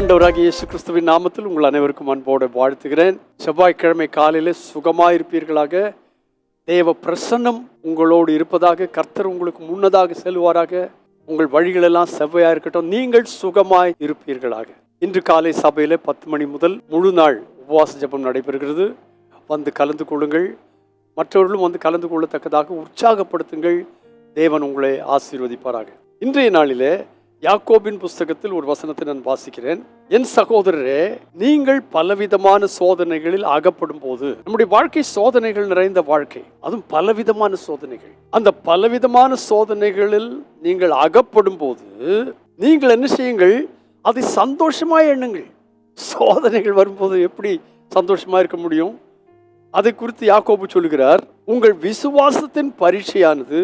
ஆண்டவராகிய இயேசு கிறிஸ்துவின் நாமத்தில் உங்கள் அனைவருக்கும் அன்போடு வாழ்த்துகிறேன். செவ்வாய்க்கிழமை காலையில் சுகமாயிருப்பீர்களாக. தேவ பிரசன்னம் உங்களோடு இருப்பதாக. கர்த்தர் உங்களுக்கு முன்னதாக செல்வாராக. உங்கள் வழிகளெல்லாம் செவ்வையாக இருக்கட்டும். நீங்கள் சுகமாய் இருப்பீர்களாக. இன்று காலை சபையில் 10 மணி முதல் முழு நாள் உபவாச ஜெபம் நடைபெறுகிறது. வந்து கலந்து கொள்ளுங்கள். மற்றவர்களும் வந்து கலந்து கொள்ளத்தக்கதாக உற்சாகப்படுத்துங்கள். தேவன் உங்களை ஆசீர்வதிப்பாராக. இன்றைய நாளிலே யாக்கோபின் புஸ்தகத்தில் ஒரு வசனத்தை நான் வாசிக்கிறேன். என் சகோதரரே, நீங்கள் பலவிதமான சோதனைகளில் அகப்படும் போது, நம்முடைய வாழ்க்கை சோதனைகள் நிறைந்த வாழ்க்கை, அதுவும் பலவிதமான சோதனைகள். அந்த பலவிதமான சோதனைகளில் நீங்கள் அகப்படும் போது நீங்கள் என்ன செய்யுங்கள்? அதை சந்தோஷமாய் எண்ணுங்கள். சோதனைகள் வரும்போது எப்படி சந்தோஷமா இருக்க முடியும்? அதை குறித்து யாக்கோபு சொல்கிறார், உங்கள் விசுவாசத்தின் பரீட்சையானது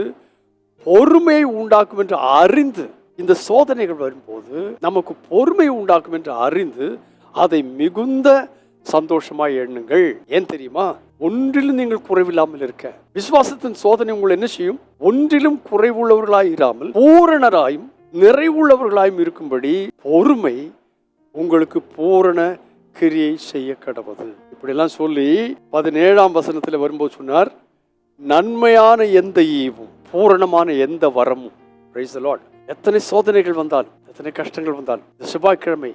பொறுமையை உண்டாக்கும் என்று அறிந்து, இந்த சோதனைகள் வரும்போது நமக்கு பொறுமை உண்டாக்கும் என்று அறிந்து அதை மிகுந்த சந்தோஷமாய் எண்ணுங்கள். ஏன் தெரியுமா? ஒன்றிலும் நீங்கள் குறைவில்லாமல் இருக்க. விசுவாசத்தின் சோதனை உங்களை என்ன செய்யும்? ஒன்றிலும் குறைவுள்ளவர்களாய் இராமல் பூரணராயும் நிறைவுள்ளவர்களாயும் இருக்கும்படி பொறுமை உங்களுக்கு பூரண கிரியை செய்ய கடவுது. இப்படிலாம் சொல்லி 17ஆம் வசனத்தில் வரும்போது சொன்னார், நன்மையான எந்த ஈவும் பூரணமான எந்த வரமும். Praise the lord. எத்தனை சோதனைகள் வந்தாலும், எத்தனை கஷ்டங்கள் வந்தாலும், இந்த செவ்வாய்க்கிழமை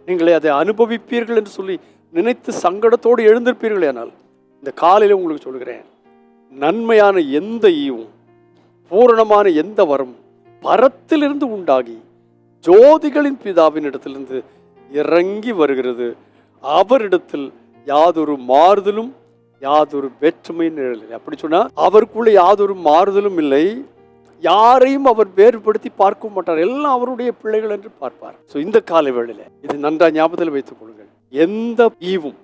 நீங்களே அதை அனுபவிப்பீர்கள் என்று சொல்லி நினைத்து சங்கடத்தோடு எழுந்திருப்பீர்கள். ஆனால் இந்த காலையில் உங்களுக்கு சொல்கிறேன், நன்மையான எந்த ஈவும் பூரணமான எந்த வரம் பரத்திலிருந்து உண்டாகி ஜோதிகளின் பிதாவின் இடத்திலிருந்து இறங்கி வருகிறது. அவரிடத்தில் யாதொரு மாறுதலும் யாதொரு வேற்றுமையும் நிழலில்லை. அப்படி சொன்னா அவருக்குள்ள யாதொரு மாறுதலும் இல்லை. யாரையும் அவர் வேறுபடுத்தி பார்க்க மாட்டார். எல்லாம் அவருடைய பிள்ளைகள் என்று பார்ப்பார். இந்த காலை வேளையில இது நன்றாக ஞாபகத்தில் வைத்துக் கொள்ளுங்கள். எந்த ஈவும்,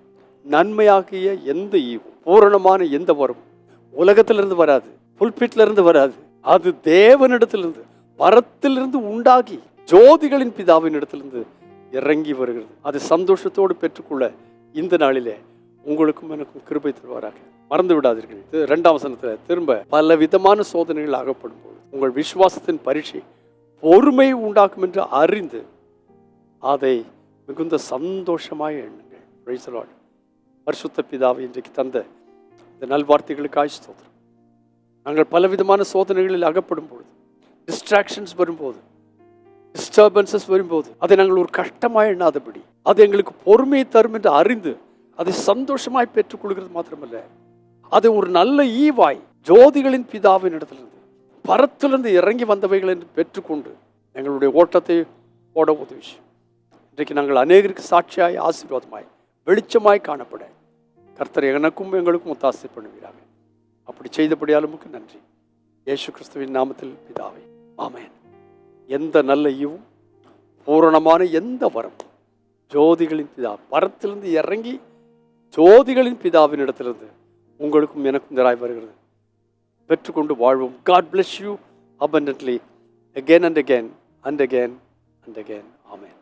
நன்மையாகிய எந்த ஈவும், பூரணமான எந்த வரும் உலகத்திலிருந்து வராது, புல்பிட்ல இருந்து வராது. அது தேவனிடத்திலிருந்து வரத்திலிருந்து உண்டாகி ஜோதிகளின் பிதாவின் இடத்திலிருந்து இறங்கி வருகிறது. அது சந்தோஷத்தோடு பெற்றுக்கொள்ள இந்த நாளிலே உங்களுக்கும் எனக்கும் கிருபை தருவாராக. மறந்து விடாதீர்கள். 2ஆம் வசனத்தில் திரும்ப பல விதமான சோதனைகள் அகப்படும் போது உங்கள் விசுவாசத்தின் பரீட்சை பொறுமை உண்டாக்கும் என்று அறிந்து அதை மிகுந்த சந்தோஷமாய் எண்ணுங்கள். Price the Lord. பரிசுத்த பிதாவை இன்றைக்கு தந்த இந்த நல்வார்த்தைகளுக்காய் ஸ்தோத்திரம். நாங்கள் பலவிதமான சோதனைகளில் அகப்படும் பொழுது, டிஸ்ட்ராக்ஷன்ஸ் வரும்போது, டிஸ்டர்பன்சஸ் வரும்போது அதை நாங்கள் ஒரு கஷ்டமாய் எண்ணாதபடி அது எங்களுக்கு பொறுமையை தரும் என்று அறிந்து அதை சந்தோஷமாய் பெற்றுக்கொள்கிறது மாத்திரமல்ல, அதை ஒரு நல்ல ஈவாய் ஜோதிகளின் பிதாவின் இடத்திலிருந்து பரத்திலிருந்து இறங்கி வந்தவைகள் என்று பெற்றுக்கொண்டு எங்களுடைய ஓட்டத்தை ஓட உதவி. இன்றைக்கு நாங்கள் அநேகருக்கு சாட்சியாய் ஆசீர்வாதமாய் வெளிச்சமாய் காணப்பட கர்த்தர் எனக்கும் எங்களுக்கும் ஒத்தாசை பண்ணுவீராக. அப்படி செய்தபடியால் உமக்கு நன்றி. இயேசு கிறிஸ்துவின் நாமத்தில் பிதாவே, ஆமென். எந்த நல்ல ஈவும் பூரணமான எந்த வரம் ஜோதிகளின் பிதா பரத்திலிருந்து இறங்கி ஜோதிகளின் பிதாவின் இடத்திலிருந்து உங்களுக்கும் எனக்கும் நிறைவாய் வருகிறது. பெற்றுக்கொண்டு வாழ்வோம். God bless you abundantly again and again and again and again. Amen.